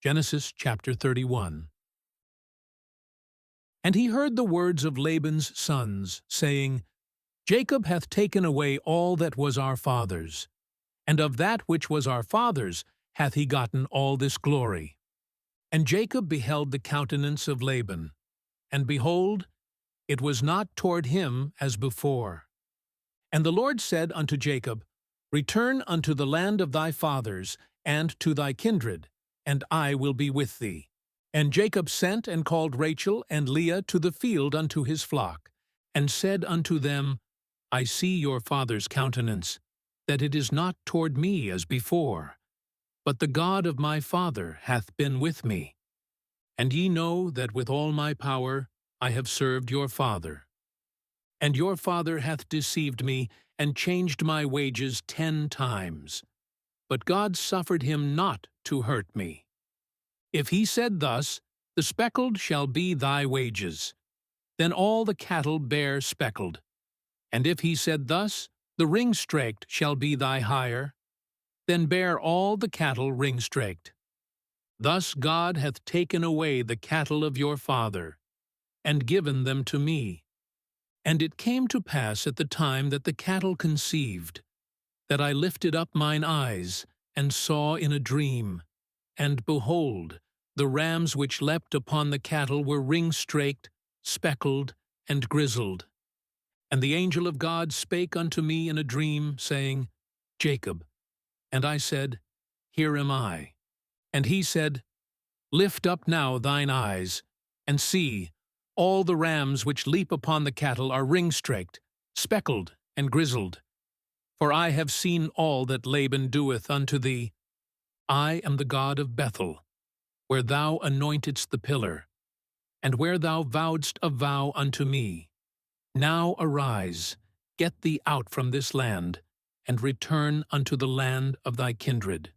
Genesis chapter 31. And he heard the words of Laban's sons, saying, Jacob hath taken away all that was our father's, and of that which was our father's hath he gotten all this glory. And Jacob beheld the countenance of Laban, and behold, it was not toward him as before. And the Lord said unto Jacob, Return unto the land of thy fathers, and to thy kindred, and I will be with thee. And Jacob sent and called Rachel and Leah to the field unto his flock, and said unto them, I see your father's countenance, that it is not toward me as before, but the God of my father hath been with me. And ye know that with all my power I have served your father. And your father hath deceived me, and changed my wages 10 times. But God suffered him not to hurt me. If he said thus, The speckled shall be thy wages, then all the cattle bear speckled. And if he said thus, The ring-straked shall be thy hire, then bear all the cattle ring-straked. Thus God hath taken away the cattle of your father, and given them to me. And it came to pass at the time that the cattle conceived, that I lifted up mine eyes, and saw in a dream, and behold, the rams which leapt upon the cattle were ring-straked, speckled, and grizzled. And the angel of God spake unto me in a dream, saying, Jacob. And I said, Here am I. And he said, Lift up now thine eyes, and see, all the rams which leap upon the cattle are ring-straked, speckled, and grizzled. For I have seen all that Laban doeth unto thee. I am the God of Bethel, where thou anointedst the pillar, and where thou vowedst a vow unto me. Now arise, get thee out from this land, and return unto the land of thy kindred.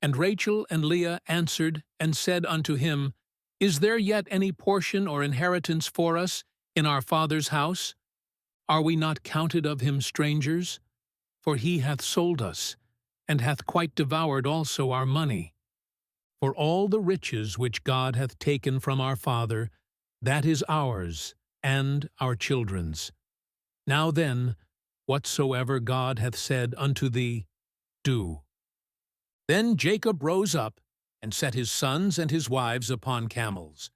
And Rachel and Leah answered and said unto him, Is there yet any portion or inheritance for us in our father's house? Are we not counted of him strangers? For he hath sold us, and hath quite devoured also our money. For all the riches which God hath taken from our father, that is ours, and our children's. Now then, whatsoever God hath said unto thee, do. Then Jacob rose up, and set his sons and his wives upon camels.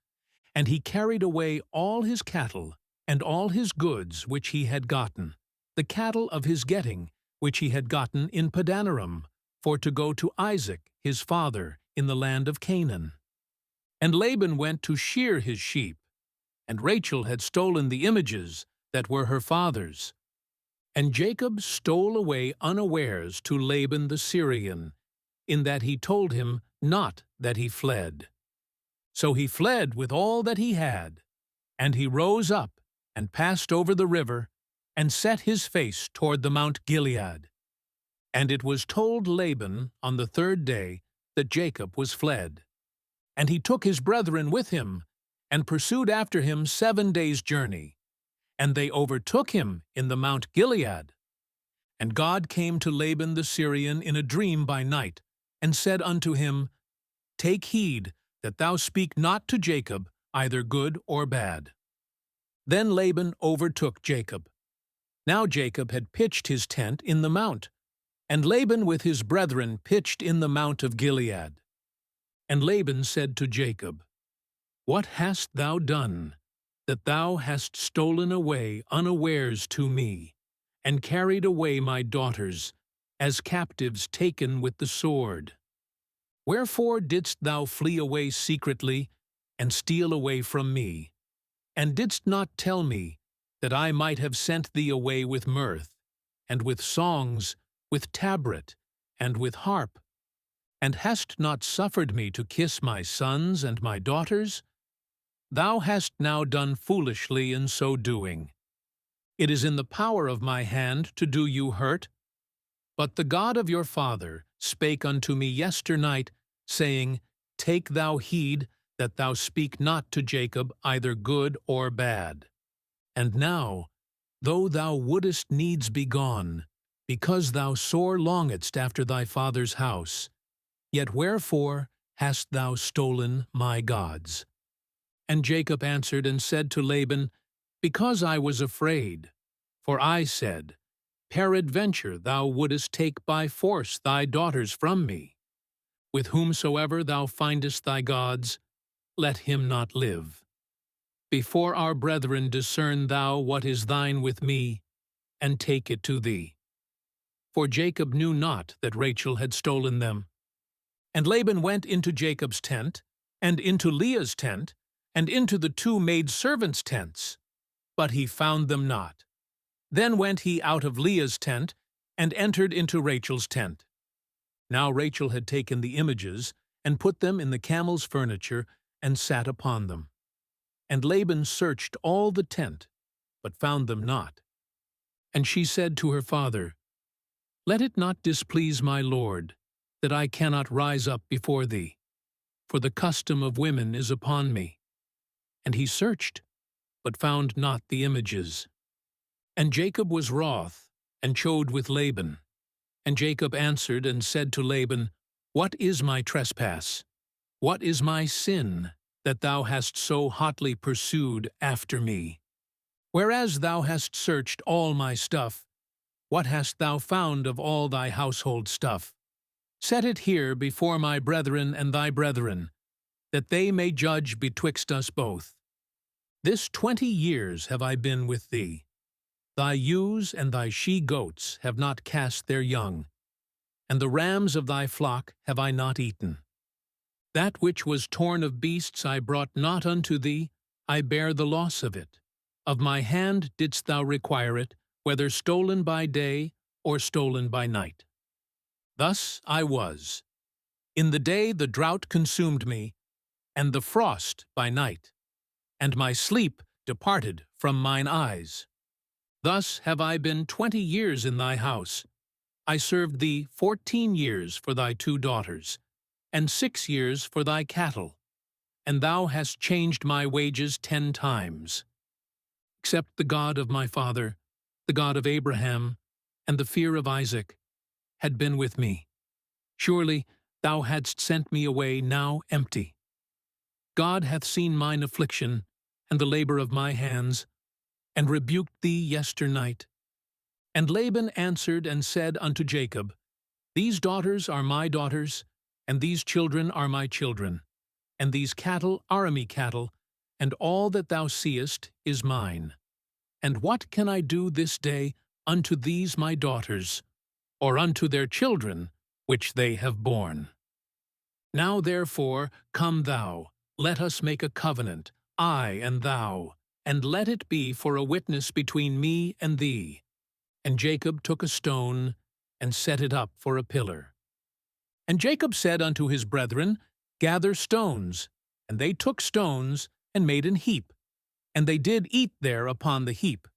And he carried away all his cattle, and all his goods which he had gotten, the cattle of his getting, which he had gotten in Padanaram, for to go to Isaac his father in the land of Canaan. And Laban went to shear his sheep, and Rachel had stolen the images that were her father's. And Jacob stole away unawares to Laban the Syrian, in that he told him not that he fled. So he fled with all that he had, and he rose up and passed over the river, and set his face toward the Mount Gilead. And it was told Laban on the 3rd day that Jacob was fled. And he took his brethren with him, and pursued after him 7 days' journey. And they overtook him in the Mount Gilead. And God came to Laban the Syrian in a dream by night, and said unto him, Take heed that thou speak not to Jacob either good or bad. Then Laban overtook Jacob. Now Jacob had pitched his tent in the mount, and Laban with his brethren pitched in the mount of Gilead. And Laban said to Jacob, What hast thou done, that thou hast stolen away unawares to me, and carried away my daughters, as captives taken with the sword? Wherefore didst thou flee away secretly, and steal away from me, and didst not tell me, that I might have sent thee away with mirth, and with songs, with tabret, and with harp, and hast not suffered me to kiss my sons and my daughters? Thou hast now done foolishly in so doing. It is in the power of my hand to do you hurt. But the God of your father spake unto me yesternight, saying, Take thou heed that thou speak not to Jacob either good or bad. And now, though thou wouldest needs be gone, because thou sore longedst after thy father's house, yet wherefore hast thou stolen my gods? And Jacob answered and said to Laban, Because I was afraid. For I said, Peradventure thou wouldest take by force thy daughters from me. With whomsoever thou findest thy gods, let him not live. Before our brethren discern thou what is thine with me, and take it to thee. For Jacob knew not that Rachel had stolen them. And Laban went into Jacob's tent, and into Leah's tent, and into the two maidservants' tents, but he found them not. Then went he out of Leah's tent, and entered into Rachel's tent. Now Rachel had taken the images, and put them in the camel's furniture, and sat upon them. And Laban searched all the tent, but found them not. And she said to her father, Let it not displease my lord, that I cannot rise up before thee, for the custom of women is upon me. And he searched, but found not the images. And Jacob was wroth, and chode with Laban. And Jacob answered and said to Laban, What is my trespass? What is my sin, that thou hast so hotly pursued after me? Whereas thou hast searched all my stuff, what hast thou found of all thy household stuff? Set it here before my brethren and thy brethren, that they may judge betwixt us both. This 20 years have I been with thee. Thy ewes and thy she-goats have not cast their young, and the rams of thy flock have I not eaten. That which was torn of beasts I brought not unto thee, I bear the loss of it. Of my hand didst thou require it, whether stolen by day or stolen by night. Thus I was. In the day the drought consumed me, and the frost by night, and my sleep departed from mine eyes. Thus have I been 20 years in thy house. I served thee 14 years for thy 2 daughters, and 6 years for thy cattle, and thou hast changed my wages 10 times. Except the God of my father, the God of Abraham, and the fear of Isaac, had been with me, surely thou hadst sent me away now empty. God hath seen mine affliction, and the labor of my hands, and rebuked thee yesternight. And Laban answered and said unto Jacob, These daughters are my daughters, and these children are my children, and these cattle are me cattle, and all that thou seest is mine. And what can I do this day unto these my daughters, or unto their children, which they have borne? Now therefore come thou, let us make a covenant, I and thou, and let it be for a witness between me and thee. And Jacob took a stone, and set it up for a pillar. And Jacob said unto his brethren, Gather stones. And they took stones, and made an heap. And they did eat there upon the heap.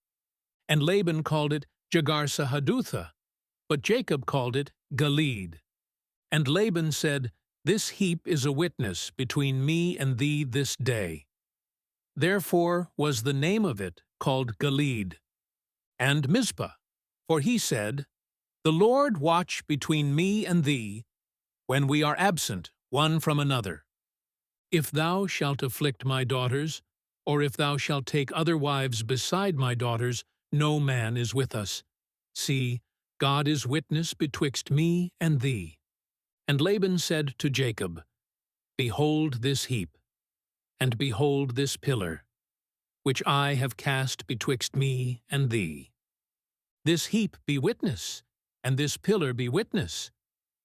And Laban called it Jagar-sahadutha, but Jacob called it Gilead. And Laban said, This heap is a witness between me and thee this day. Therefore was the name of it called Gilead. And Mizpah, for he said, The Lord watch between me and thee, when we are absent one from another. If thou shalt afflict my daughters, or if thou shalt take other wives beside my daughters, no man is with us. See, God is witness betwixt me and thee. And Laban said to Jacob, Behold this heap, and behold this pillar, which I have cast betwixt me and thee. This heap be witness, and this pillar be witness,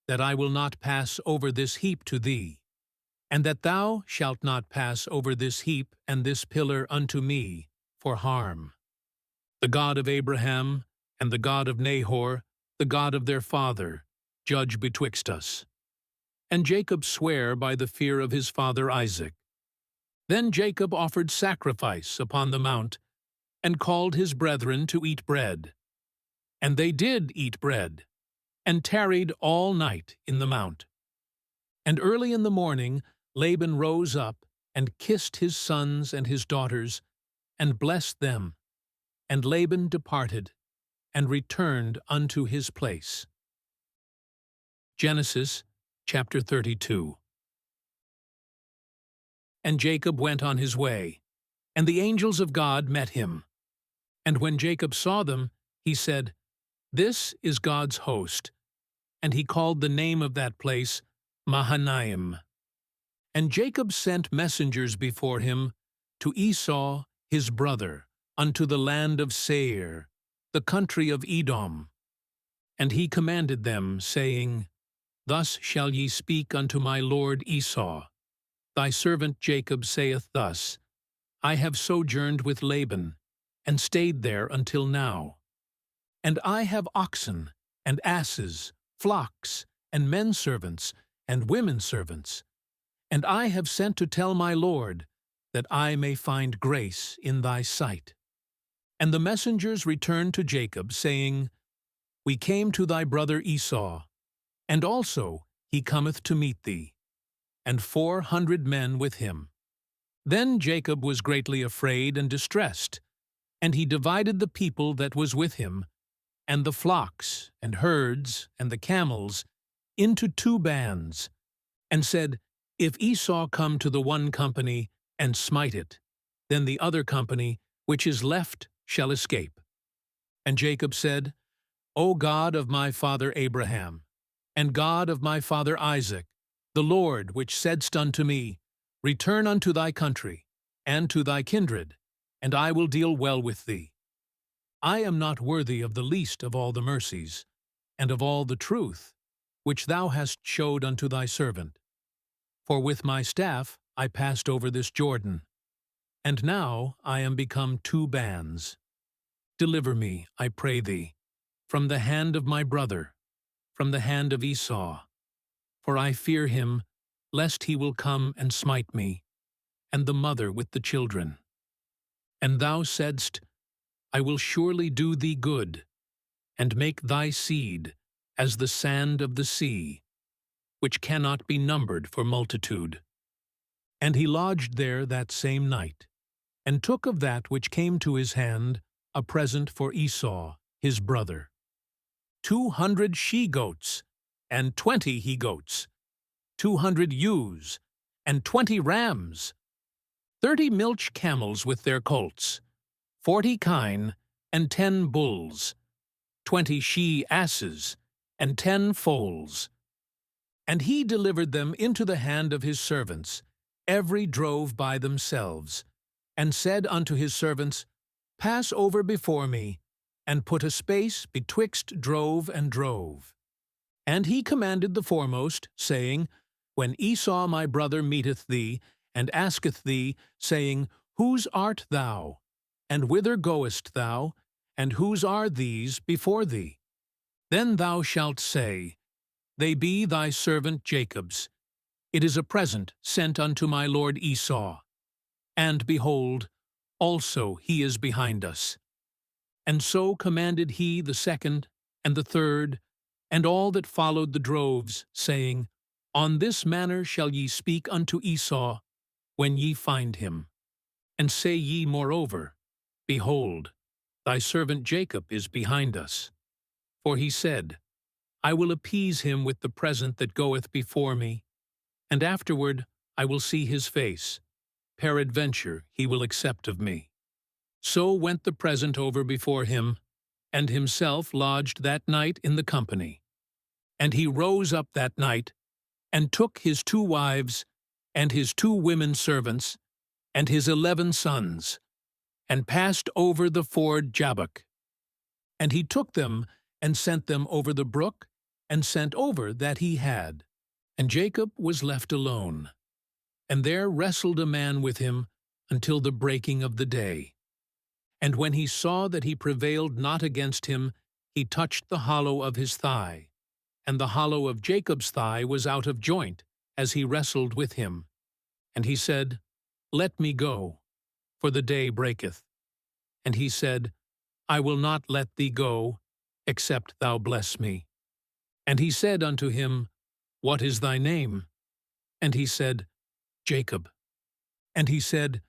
that I will not pass over this heap to thee, and that thou shalt not pass over this heap and this pillar unto me for harm. The God of Abraham, and the God of Nahor, the God of their father, judge betwixt us. And Jacob sware by the fear of his father Isaac. Then Jacob offered sacrifice upon the mount, and called his brethren to eat bread. And they did eat bread, and tarried all night in the mount. And early in the morning Laban rose up, and kissed his sons and his daughters, and blessed them. And Laban departed, and returned unto his place. Genesis chapter 32. And Jacob went on his way, and the angels of God met him. And when Jacob saw them, he said, "This is God's host." And he called the name of that place Mahanaim. And Jacob sent messengers before him to Esau his brother, unto the land of Seir, the country of Edom. And he commanded them, saying, Thus shall ye speak unto my lord Esau. Thy servant Jacob saith thus, I have sojourned with Laban, and stayed there until now. And I have oxen, and asses, flocks, and men servants, and women servants. And I have sent to tell my lord, that I may find grace in thy sight. And the messengers returned to Jacob, saying, We came to thy brother Esau, and also he cometh to meet thee, and 400 men with him. Then Jacob was greatly afraid and distressed, and he divided the people that was with him, and the flocks, and herds, and the camels, into 2 bands, and said, If Esau come to the one company, and smite it, then the other company, which is left, shall escape. And Jacob said, O God of my father Abraham, and God of my father Isaac, the Lord which saidst unto me, Return unto thy country, and to thy kindred, and I will deal well with thee. I am not worthy of the least of all the mercies, and of all the truth, which thou hast showed unto thy servant. For with my staff I passed over this Jordan, and now I am become 2 bands. Deliver me, I pray thee, from the hand of my brother, from the hand of Esau. For I fear him, lest he will come and smite me, and the mother with the children. And thou saidst, I will surely do thee good, and make thy seed as the sand of the sea, which cannot be numbered for multitude. And he lodged there that same night, and took of that which came to his hand a present for Esau, his brother, 200 she-goats, and 20 he-goats, 200 ewes, and 20 rams, 30 milch camels with their colts, 40 kine, and 10 bulls, 20 she-asses, and 10 foals. And he delivered them into the hand of his servants, every drove by themselves, and said unto his servants, Pass over before me, and put a space betwixt drove and drove. And he commanded the foremost, saying, When Esau my brother meeteth thee, and asketh thee, saying, Whose art thou? And whither goest thou? And whose are these before thee? Then thou shalt say, They be thy servant Jacob's. It is a present sent unto my lord Esau. And behold, also he is behind us. And so commanded he the second, and the third, and all that followed the droves, saying, On this manner shall ye speak unto Esau, when ye find him. And say ye moreover, Behold, thy servant Jacob is behind us. For he said, I will appease him with the present that goeth before me, and afterward I will see his face. Peradventure he will accept of me. So went the present over before him, and himself lodged that night in the company. And he rose up that night, and took his 2 wives, and his 2 women servants, and his 11 sons, and passed over the ford Jabbok. And he took them, and sent them over the brook, and sent over that he had. And Jacob was left alone. And there wrestled a man with him until the breaking of the day. And when he saw that he prevailed not against him, he touched the hollow of his thigh. And the hollow of Jacob's thigh was out of joint, as he wrestled with him. And he said, Let me go, for the day breaketh. And he said, I will not let thee go, except thou bless me. And he said unto him, What is thy name? And he said, Jacob. And he said,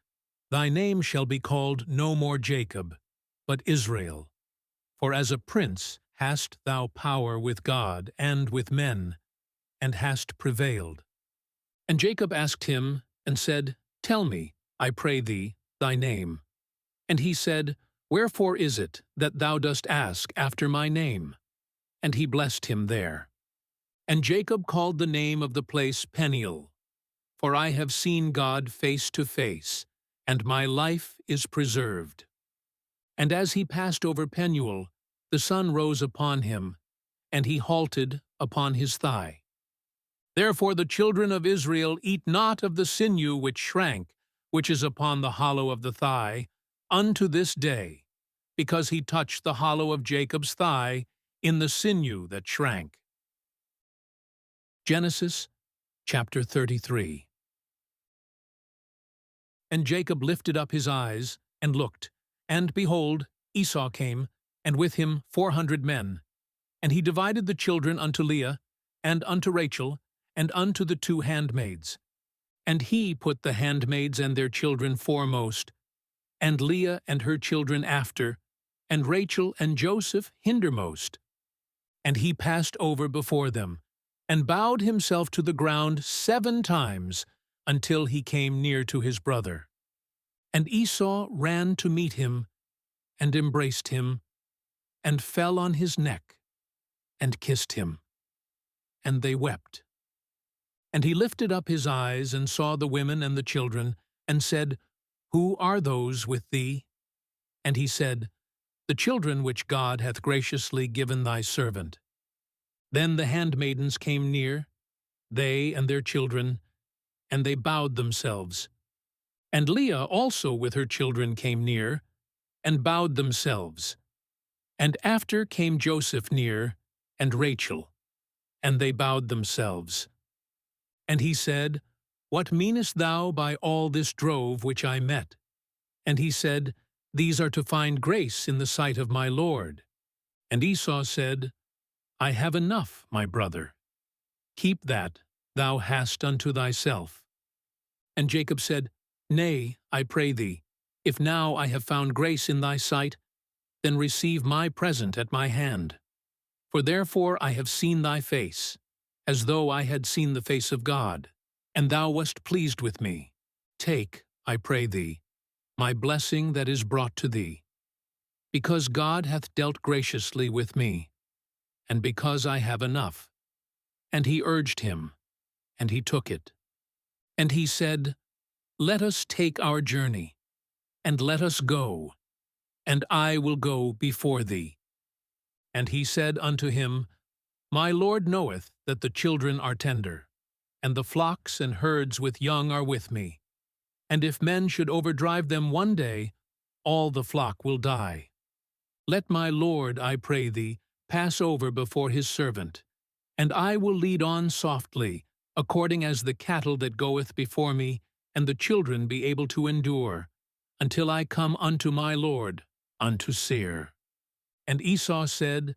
Thy name shall be called no more Jacob, but Israel. For as a prince hast thou power with God and with men, and hast prevailed. And Jacob asked him, and said, Tell me, I pray thee, thy name. And he said, Wherefore is it that thou dost ask after my name? And he blessed him there. And Jacob called the name of the place Peniel, for I have seen God face to face, and my life is preserved. And as he passed over Penuel, the sun rose upon him, and he halted upon his thigh. Therefore the children of Israel eat not of the sinew which shrank, which is upon the hollow of the thigh, unto this day, because he touched the hollow of Jacob's thigh in the sinew that shrank. Genesis chapter 33. And Jacob lifted up his eyes, and looked, and behold, Esau came, and with him 400 men. And he divided the children unto Leah, and unto Rachel, and unto the 2 handmaids. And he put the handmaids and their children foremost, and Leah and her children after, and Rachel and Joseph hindermost. And he passed over before them, and bowed himself to the ground 7 times, until he came near to his brother. And Esau ran to meet him, and embraced him, and fell on his neck, and kissed him. And they wept. And he lifted up his eyes, and saw the women and the children, and said, Who are those with thee? And he said, The children which God hath graciously given thy servant. Then the handmaidens came near, they and their children, and they bowed themselves. And Leah also with her children came near, and bowed themselves. And after came Joseph near, and Rachel, and they bowed themselves. And he said, What meanest thou by all this drove which I met? And he said, These are to find grace in the sight of my Lord. And Esau said, I have enough, my brother. Keep that thou hast unto thyself. And Jacob said, Nay, I pray thee, if now I have found grace in thy sight, then receive my present at my hand. For therefore I have seen thy face, as though I had seen the face of God, and thou wast pleased with me. Take, I pray thee, my blessing that is brought to thee, because God hath dealt graciously with me, and because I have enough. And he urged him, and he took it. And he said, Let us take our journey, and let us go, and I will go before thee. And he said unto him, My Lord knoweth that the children are tender, and the flocks and herds with young are with me. And if men should overdrive them one day, all the flock will die. Let my Lord, I pray thee, pass over before his servant, and I will lead on softly, according as the cattle that goeth before me, and the children be able to endure, until I come unto my Lord, unto Seir. And Esau said,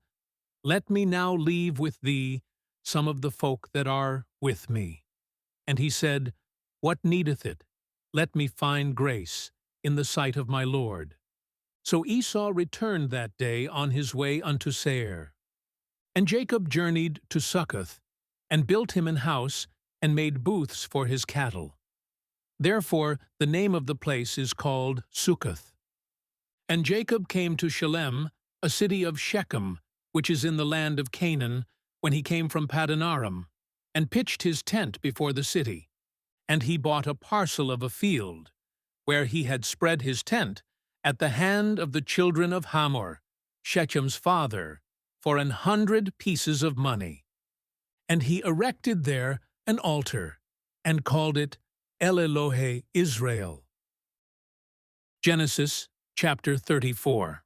Let me now leave with thee some of the folk that are with me. And he said, What needeth it? Let me find grace in the sight of my Lord. So Esau returned that day on his way unto Seir. And Jacob journeyed to Succoth, and built him an house, and made booths for his cattle. Therefore the name of the place is called Succoth. And Jacob came to Shechem, a city of Shechem, which is in the land of Canaan, when he came from Paddan Aram, and pitched his tent before the city. And he bought a parcel of a field, where he had spread his tent, at the hand of the children of Hamor, Shechem's father, for 100 pieces of money. And he erected there an altar, and called it El Elohe Israel. Genesis chapter 34.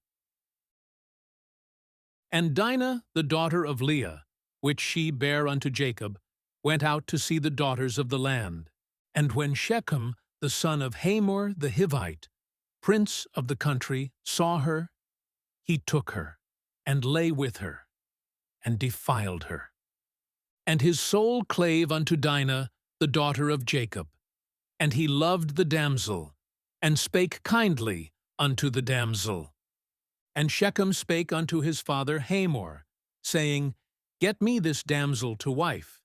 And Dinah, the daughter of Leah, which she bare unto Jacob, went out to see the daughters of the land. And when Shechem, the son of Hamor the Hivite, prince of the country, saw her, he took her, and lay with her, and defiled her. And his soul clave unto Dinah, the daughter of Jacob. And he loved the damsel, and spake kindly unto the damsel. And Shechem spake unto his father Hamor, saying, Get me this damsel to wife.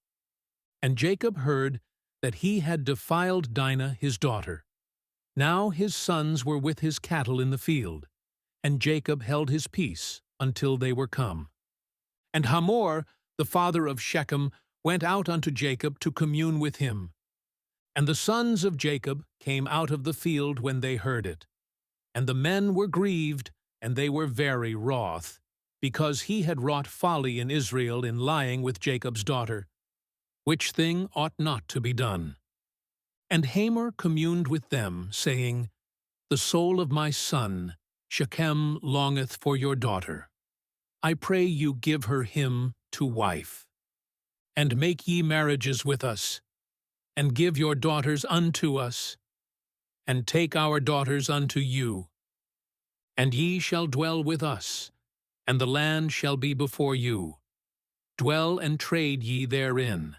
And Jacob heard that he had defiled Dinah his daughter. Now his sons were with his cattle in the field, and Jacob held his peace until they were come. And Hamor, the father of Shechem, went out unto Jacob to commune with him. And the sons of Jacob came out of the field when they heard it. And the men were grieved, and they were very wroth, because he had wrought folly in Israel in lying with Jacob's daughter, which thing ought not to be done. And Hamor communed with them, saying, The soul of my son, Shechem, longeth for your daughter. I pray you give her him to wife. And make ye marriages with us, and give your daughters unto us, and take our daughters unto you. And ye shall dwell with us, and the land shall be before you. Dwell and trade ye therein,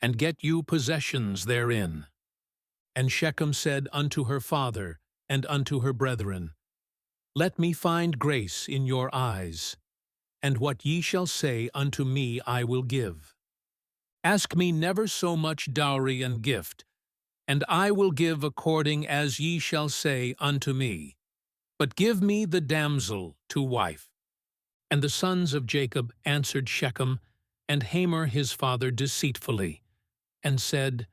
and get you possessions therein. And Shechem said unto her father and unto her brethren, Let me find grace in your eyes, and what ye shall say unto me I will give. Ask me never so much dowry and gift, and I will give according as ye shall say unto me. But give me the damsel to wife. And the sons of Jacob answered Shechem and Hamor his father deceitfully, and said,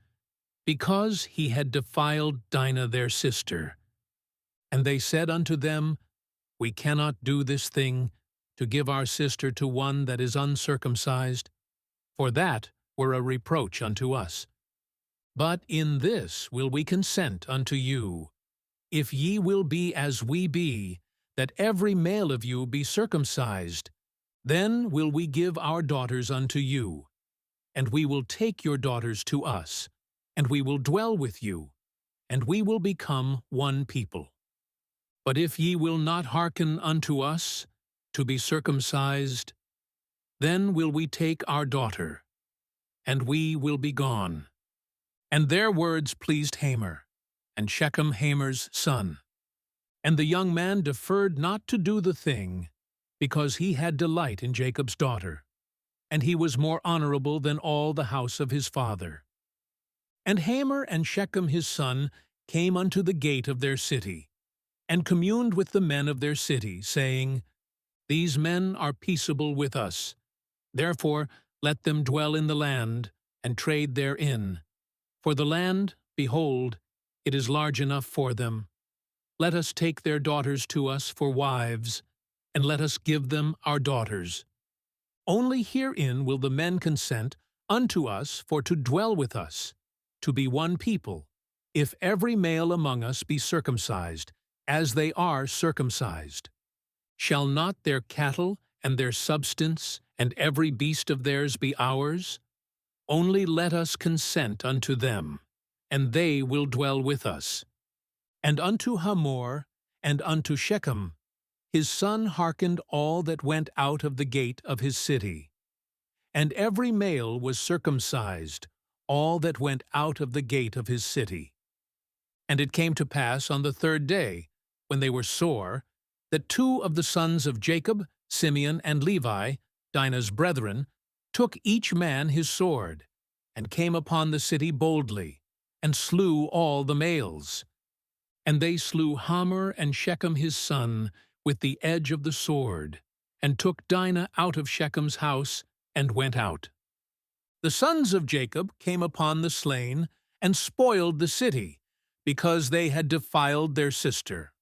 Because he had defiled Dinah their sister. And they said unto them, We cannot do this thing, to give our sister to one that is uncircumcised, for that were a reproach unto us. But in this will we consent unto you, if ye will be as we be, that every male of you be circumcised, then will we give our daughters unto you, and we will take your daughters to us, and we will dwell with you, and we will become one people. But if ye will not hearken unto us, to be circumcised, then will we take our daughter, and we will be gone. And their words pleased Hamor, and Shechem Hamor's son. And the young man deferred not to do the thing, because he had delight in Jacob's daughter, and he was more honorable than all the house of his father. And Hamor and Shechem his son came unto the gate of their city, and communed with the men of their city, saying, These men are peaceable with us. Therefore let them dwell in the land, and trade therein. For the land, behold, it is large enough for them. Let us take their daughters to us for wives, and let us give them our daughters. Only herein will the men consent unto us for to dwell with us, to be one people, if every male among us be circumcised, as they are circumcised. Shall not their cattle and their substance and every beast of theirs be ours? Only let us consent unto them, and they will dwell with us. And unto Hamor and unto Shechem his son hearkened all that went out of the gate of his city. And every male was circumcised, all that went out of the gate of his city. And it came to pass on the third day, when they were sore, that two of the sons of Jacob, Simeon and Levi, Dinah's brethren, took each man his sword, and came upon the city boldly, and slew all the males. And they slew Hamor and Shechem his son with the edge of the sword, and took Dinah out of Shechem's house, and went out. The sons of Jacob came upon the slain, and spoiled the city, because they had defiled their sister.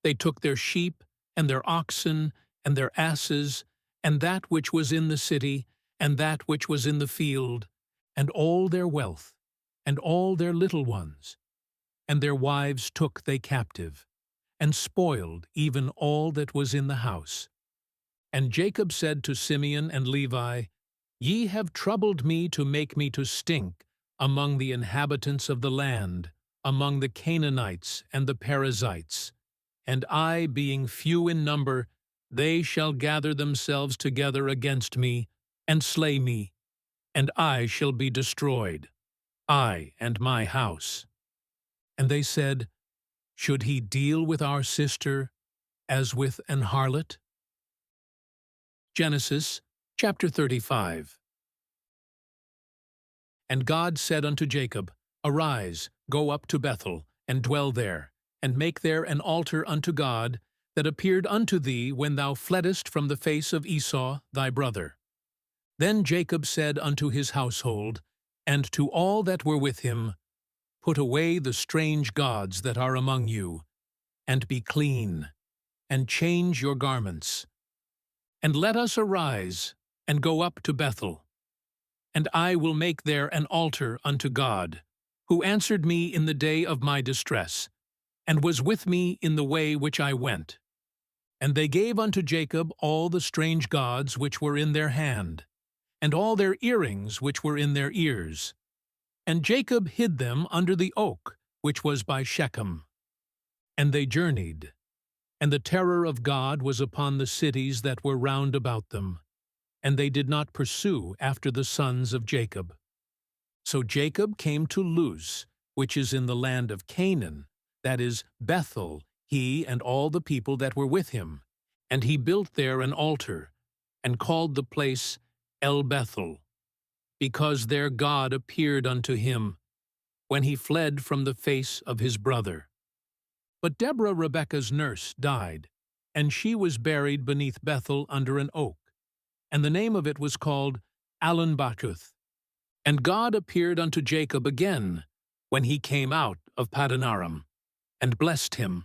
They took their sheep, and their oxen, and their asses, and that which was in the city, and that which was in the field, and all their wealth, and all their little ones. And their wives took they captive, and spoiled even all that was in the house. And Jacob said to Simeon and Levi, Ye have troubled me to make me to stink among the inhabitants of the land, among the Canaanites and the Perizzites. And I, being few in number, they shall gather themselves together against me, and slay me, and I shall be destroyed, I and my house. And they said, Should he deal with our sister as with an harlot? Genesis chapter 35. And God said unto Jacob, Arise, go up to Bethel, and dwell there, and make there an altar unto God, that appeared unto thee when thou fleddest from the face of Esau thy brother. Then Jacob said unto his household, and to all that were with him, Put away the strange gods that are among you, and be clean, and change your garments. And let us arise, and go up to Bethel. And I will make there an altar unto God, who answered me in the day of my distress, and was with me in the way which I went. And they gave unto Jacob all the strange gods which were in their hand, and all their earrings which were in their ears. And Jacob hid them under the oak which was by Shechem. And they journeyed, and the terror of God was upon the cities that were round about them, and they did not pursue after the sons of Jacob. So Jacob came to Luz, which is in the land of Canaan, that is, Bethel, he and all the people that were with him. And he built there an altar, and called the place El Bethel, because there God appeared unto him, when he fled from the face of his brother. But Deborah Rebekah's nurse died, and she was buried beneath Bethel under an oak, and the name of it was called Alon-Bachuth. And God appeared unto Jacob again, when he came out of Padanaram, and blessed him.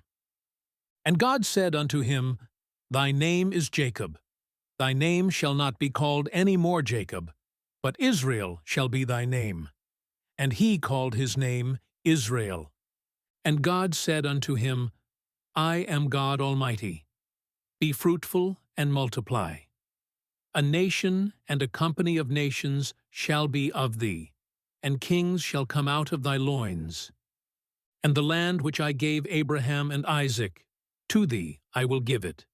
And God said unto him, Thy name is Jacob. Thy name shall not be called any more Jacob, but Israel shall be thy name. And he called his name Israel. And God said unto him, I am God Almighty. Be fruitful and multiply. A nation and a company of nations shall be of thee, and kings shall come out of thy loins. And the land which I gave Abraham and Isaac, to thee I will give it,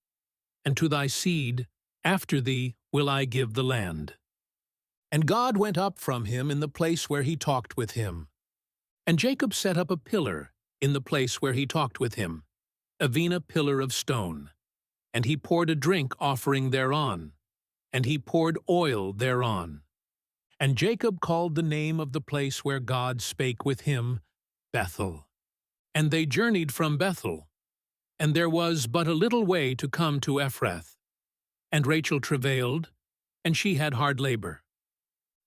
and to thy seed after thee will I give the land. And God went up from him in the place where he talked with him. And Jacob set up a pillar in the place where he talked with him, a vina pillar of stone. And he poured a drink offering thereon, and he poured oil thereon. And Jacob called the name of the place where God spake with him, Bethel. And they journeyed from Bethel, and there was but a little way to come to Ephrath. And Rachel travailed, and she had hard labor.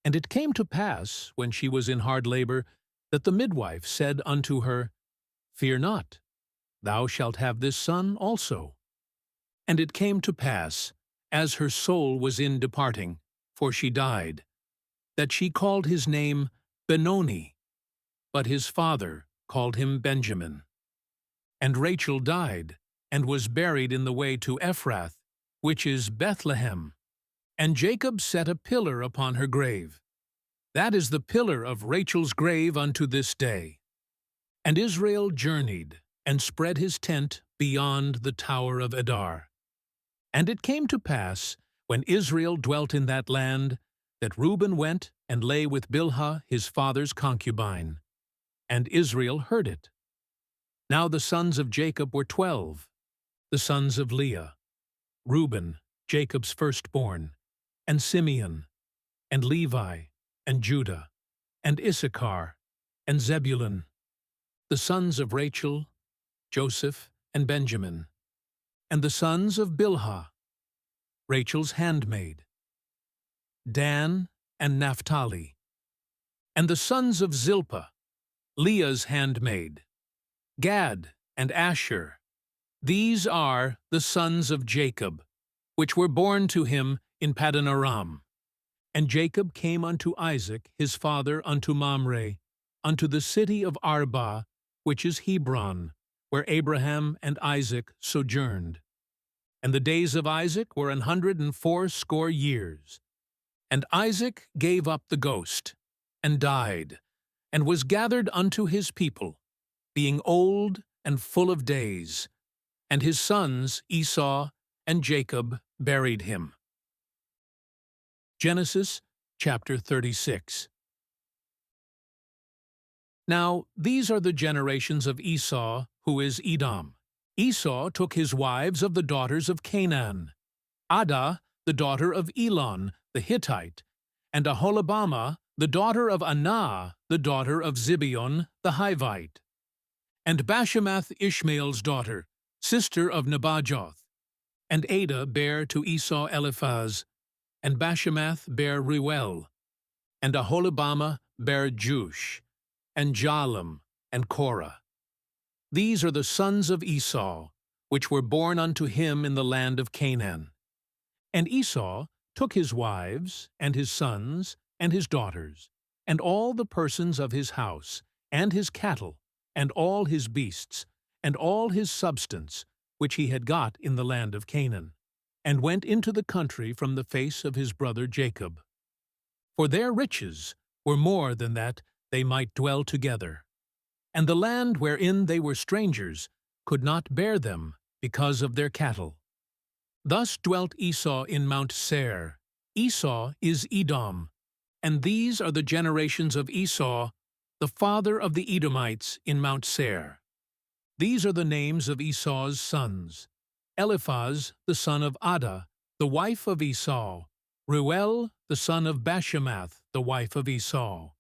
And it came to pass, when she was in hard labor, that the midwife said unto her, Fear not, thou shalt have this son also. And it came to pass, as her soul was in departing, for she died, that she called his name Benoni, but his father called him Benjamin. And Rachel died, and was buried in the way to Ephrath, which is Bethlehem. And Jacob set a pillar upon her grave. That is the pillar of Rachel's grave unto this day. And Israel journeyed, and spread his tent beyond the tower of Edar. And it came to pass, when Israel dwelt in that land, that Reuben went and lay with Bilhah his father's concubine. And Israel heard it. Now the sons of Jacob were 12, the sons of Leah, Reuben, Jacob's firstborn, and Simeon, and Levi, and Judah, and Issachar, and Zebulun, the sons of Rachel, Joseph, and Benjamin, and the sons of Bilhah, Rachel's handmaid, Dan and Naphtali, and the sons of Zilpah, Leah's handmaid, Gad and Asher. These are the sons of Jacob, which were born to him in Padanaram. And Jacob came unto Isaac his father unto Mamre, unto the city of Arba, which is Hebron, where Abraham and Isaac sojourned. And the days of Isaac were 180 years. And Isaac gave up the ghost, and died, and was gathered unto his people, being old and full of days. And his sons Esau and Jacob buried him. Genesis chapter 36. Now these are the generations of Esau, who is Edom. Esau took his wives of the daughters of Canaan, Adah, the daughter of Elon, the Hittite, and Aholibamah, the daughter of Anah, the daughter of Zibeon, the Hivite. And Bashemath Ishmael's daughter, sister of Nebajoth. And Ada bare to Esau Eliphaz, and Bashemath bare Reuel, and Aholibamah bare Jush, and Jalam, and Korah. These are the sons of Esau, which were born unto him in the land of Canaan. And Esau took his wives, and his sons, and his daughters, and all the persons of his house, and his cattle, and all his beasts, and all his substance, which he had got in the land of Canaan, and went into the country from the face of his brother Jacob. For their riches were more than that they might dwell together, and the land wherein they were strangers could not bear them because of their cattle. Thus dwelt Esau in Mount Seir. Esau is Edom, and these are the generations of Esau, the father of the Edomites in Mount Seir. These are the names of Esau's sons: Eliphaz, the son of Ada, the wife of Esau; Reuel, the son of Bashemath, the wife of Esau.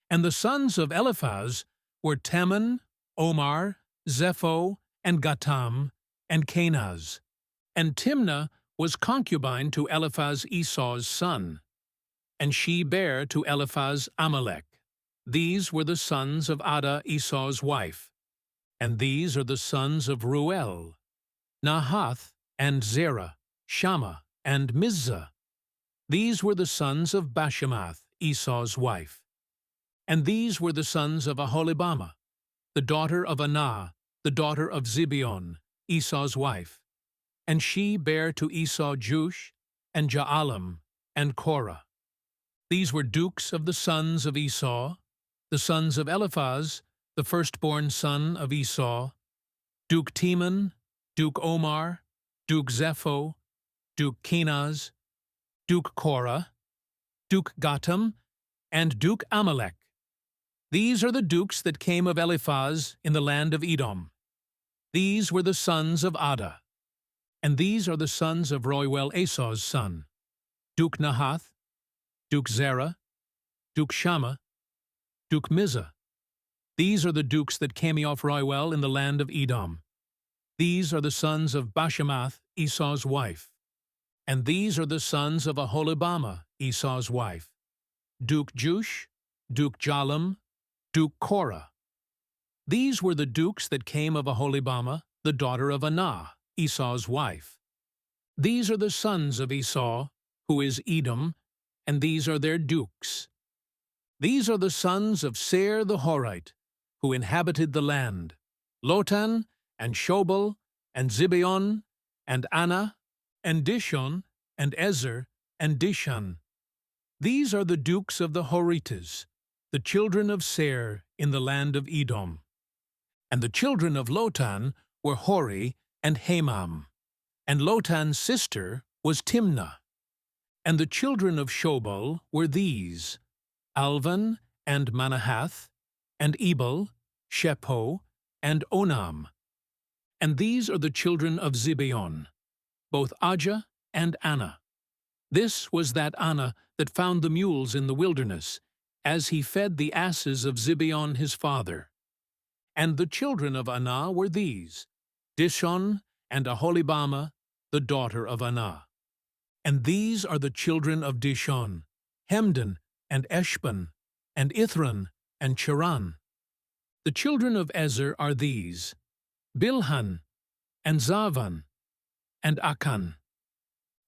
And the sons of Eliphaz were Teman, Omar, Zepho, and Gatam, and Kenaz. And Timnah was concubine to Eliphaz Esau's son, and she bare to Eliphaz Amalek. These were the sons of Ada Esau's wife. And these are the sons of Reuel: Nahath, and Zerah, Shammah, and Mizah. These were the sons of Bashemath, Esau's wife. And these were the sons of Aholibamah, the daughter of Anah, the daughter of Zibeon, Esau's wife. And she bare to Esau Jush, and Jaalam, and Korah. These were dukes of the sons of Esau, the sons of Eliphaz, the firstborn son of Esau: Duke Teman, Duke Omar, Duke Zepho, Duke Kenaz, Duke Korah, Duke Gatam, and Duke Amalek. These are the dukes that came of Eliphaz in the land of Edom. These were the sons of Ada. And these are the sons of Reuel Esau's son: Duke Nahath, Duke Zerah, Duke Shammah, Duke Mizah. These are the dukes that came of Reuel in the land of Edom. These are the sons of Bashemath, Esau's wife. And these are the sons of Aholibamah, Esau's wife: Duke Jush, Duke Jalam, Duke Korah. These were the dukes that came of Aholibamah, the daughter of Anah, Esau's wife. These are the sons of Esau, who is Edom, and these are their dukes. These are the sons of Seir the Horite, who inhabited the land: Lotan, and Shobal, and Zibeon, and Anah, and Dishon, and Ezer, and Dishan. These are the dukes of the Horites, the children of Seir in the land of Edom. And the children of Lotan were Hori and Hamam, and Lotan's sister was Timnah. And the children of Shobal were these: Alvan, and Manahath, and Ebal, Shepho, and Onam. And these are the children of Zibeon, both Ajah and Anah. This was that Anah that found the mules in the wilderness, as he fed the asses of Zibeon his father. And the children of Anah were these: Dishon, and Aholibamah, the daughter of Anah. And these are the children of Dishon: Hemdan, and Eshban, and Ithran, and Cheran. The children of Ezer are these: Bilhan, and Zavan, and Akan.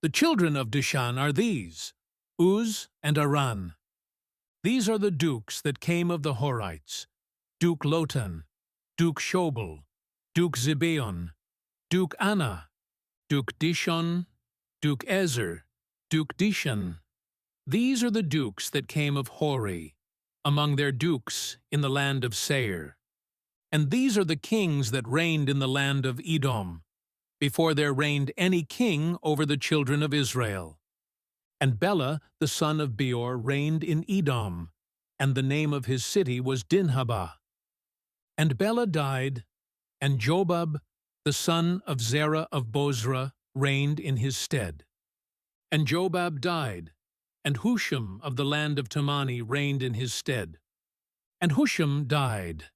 The children of Dishan are these: Uz, and Aran. These are the dukes that came of the Horites: Duke Lotan, Duke Shobal, Duke Zibeon, Duke Anah, Duke Dishon, Duke Ezer, Duke Dishan. These are the dukes that came of Hori, among their dukes in the land of Seir. And these are the kings that reigned in the land of Edom, before there reigned any king over the children of Israel. And Bela the son of Beor reigned in Edom, and the name of his city was Dinhabah. And Bela died, and Jobab the son of Zerah of Bozrah reigned in his stead. And Jobab died, and Husham of the land of Temani reigned in his stead. And Husham died,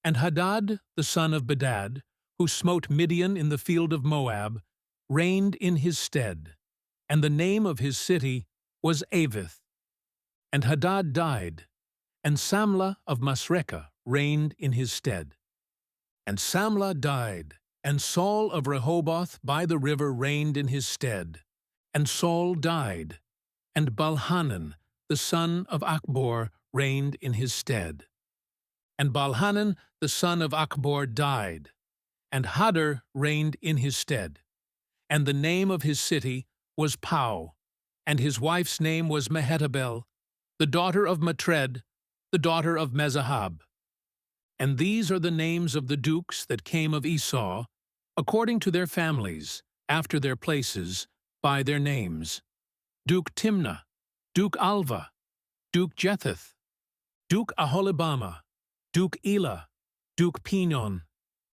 And Hadad, the son of Bedad, who smote Midian in the field of Moab, reigned in his stead. And the name of his city was Avith. And Hadad died, and Samlah of Masrekah reigned in his stead. And Samlah died, and Saul of Rehoboth by the river reigned in his stead. And Saul died, and Balhanan, the son of Achbor, reigned in his stead. And Balhanan, the son of Achbor, died, and Hadar reigned in his stead. And the name of his city was Pau, and his wife's name was Mehetabel, the daughter of Matred, the daughter of Mezahab. And these are the names of the dukes that came of Esau, according to their families, after their places, by their names: Duke Timnah, Duke Alva, Duke Jetheth, Duke Aholibama, Duke Elah, Duke Pinon,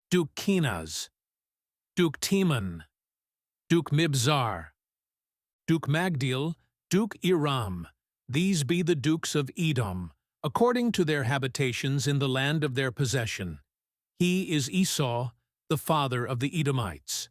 Duke Kenaz, Duke Teman, Duke Mibzar, Duke Magdiel, Duke Iram. These be the dukes of Edom, according to their habitations in the land of their possession. He is Esau, the father of the Edomites.